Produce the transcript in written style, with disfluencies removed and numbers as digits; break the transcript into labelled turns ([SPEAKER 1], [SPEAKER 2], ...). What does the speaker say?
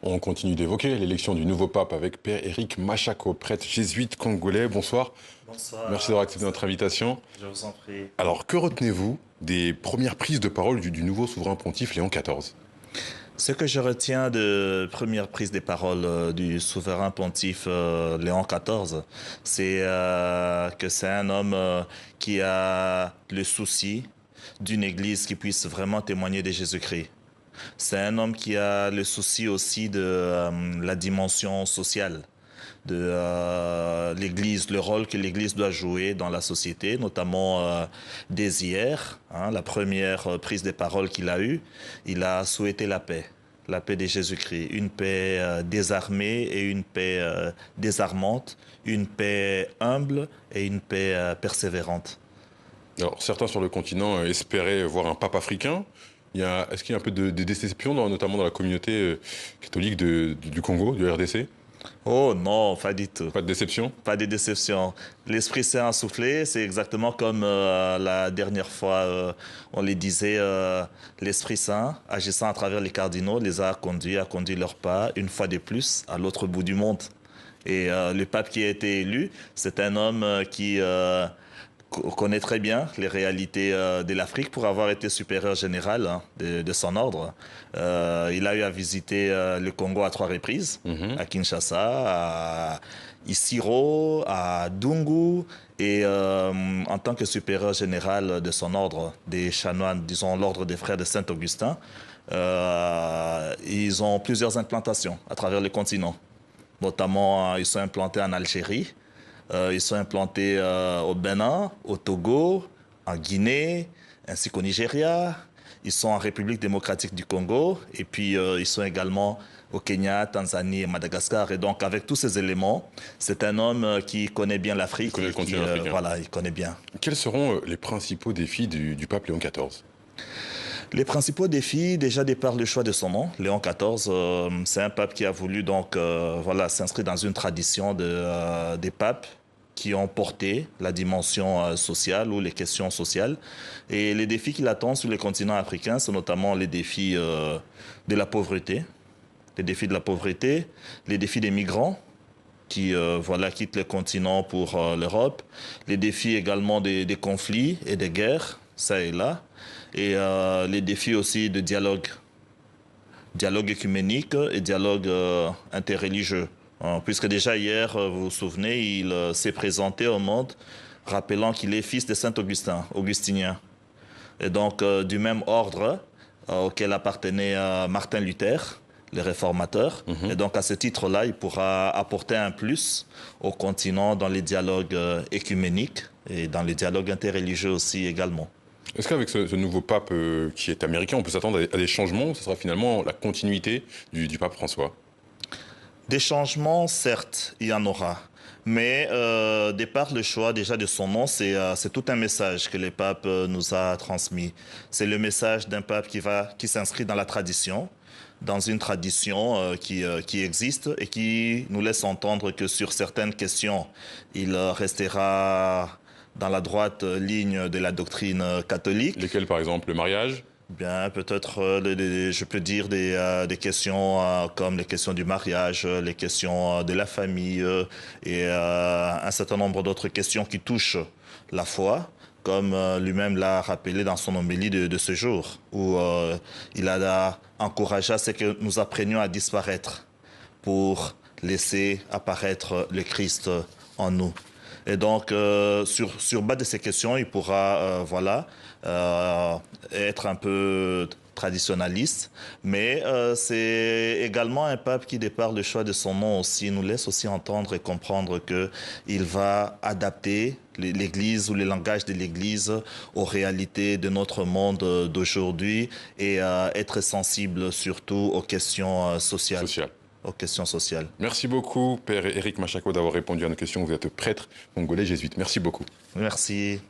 [SPEAKER 1] On continue d'évoquer l'élection du nouveau pape avec Père Éric Machako, prêtre jésuite congolais. Bonsoir.
[SPEAKER 2] Bonsoir.
[SPEAKER 1] Merci d'avoir accepté notre invitation.
[SPEAKER 2] Je vous en prie.
[SPEAKER 1] Alors, que retenez-vous des premières prises de parole du nouveau souverain pontife Léon XIV?
[SPEAKER 2] Ce que je retiens de première prise des paroles du souverain pontife Léon XIV, c'est que c'est un homme qui a le souci d'une église qui puisse vraiment témoigner de Jésus-Christ. C'est un homme qui a le souci aussi de la dimension sociale de l'Église, le rôle que l'Église doit jouer dans la société, notamment dès hier, la première prise des paroles qu'il a eue, il a souhaité la paix de Jésus-Christ, une paix désarmée et une paix désarmante, une paix humble et une paix persévérante.
[SPEAKER 1] Alors, certains sur le continent espéraient voir un pape africain. Est-ce qu'il y a un peu de déception, notamment dans la communauté catholique du Congo, du RDC?
[SPEAKER 2] Oh non, pas du tout.
[SPEAKER 1] Pas de déception?
[SPEAKER 2] Pas de déception. L'Esprit Saint a soufflé, c'est exactement comme la dernière fois, on les disait, l'Esprit Saint, agissant à travers les cardinaux, les a conduit leur pas, une fois de plus, à l'autre bout du monde. Et le pape qui a été élu, c'est un homme qui connaît très bien les réalités de l'Afrique pour avoir été supérieur général de son ordre. Il a eu à visiter le Congo à 3 reprises, à Kinshasa, à Isiro, à Dungu, et en tant que supérieur général de son ordre, des chanoines, disons l'ordre des frères de Saint-Augustin, ils ont plusieurs implantations à travers le continent. Notamment, ils sont implantés en Algérie, ils sont implantés au Bénin, au Togo, en Guinée, ainsi qu'au Nigeria. Ils sont en République démocratique du Congo. Et puis, ils sont également au Kenya, Tanzanie et Madagascar. Et donc, avec tous ces éléments, c'est un homme qui connaît bien l'Afrique.
[SPEAKER 1] Il connaît le continent africain.
[SPEAKER 2] Voilà, il connaît bien.
[SPEAKER 1] Quels seront les principaux défis du pape Léon XIV?
[SPEAKER 2] Les principaux défis, déjà de par le choix de son nom, Léon XIV, c'est un pape qui a voulu donc s'inscrire dans une tradition des papes qui ont porté la dimension sociale ou les questions sociales. Et les défis qui l'attendent sur le continent africain, c'est notamment les défis de la pauvreté, les défis de la pauvreté, les défis des migrants qui quittent le continent pour l'Europe, les défis également des conflits et des guerres, ça et là, et les défis aussi de dialogue œcuménique et dialogue interreligieux. Puisque déjà hier, vous vous souvenez, il s'est présenté au monde rappelant qu'il est fils de Saint-Augustin, augustinien. Et donc du même ordre auquel appartenait Martin Luther, les réformateurs. Et donc à ce titre-là, il pourra apporter un plus au continent dans les dialogues œcuméniques et dans les dialogues interreligieux aussi également.
[SPEAKER 1] Est-ce qu'avec ce nouveau pape qui est américain, on peut s'attendre à des changements? Ce sera finalement la continuité du pape François?
[SPEAKER 2] Des changements, certes, il y en aura. Mais de par le choix déjà de son nom, c'est tout un message que le pape nous a transmis. C'est le message d'un pape qui s'inscrit dans la tradition, dans une tradition qui existe et qui nous laisse entendre que sur certaines questions, il restera dans la droite ligne de la doctrine catholique.
[SPEAKER 1] Lesquels, par exemple, le mariage?
[SPEAKER 2] Bien, peut-être, je peux dire des questions comme les questions du mariage, les questions de la famille et un certain nombre d'autres questions qui touchent la foi, comme lui-même l'a rappelé dans son homélie de ce jour, où il a encouragé à ce que nous apprenions à disparaître pour laisser apparaître le Christ en nous. Et donc, sur base de ces questions, il pourra, être un peu traditionnaliste, mais c'est également un pape qui, de par le choix de son nom aussi, nous laisse aussi entendre et comprendre qu'il va adapter l'Église ou le langage de l'Église aux réalités de notre monde d'aujourd'hui et être sensible surtout aux questions sociales. Aux questions sociales.
[SPEAKER 1] Merci beaucoup, Père Éric Machako, d'avoir répondu à nos questions. Vous êtes prêtre congolais jésuite. Merci beaucoup.
[SPEAKER 2] Merci.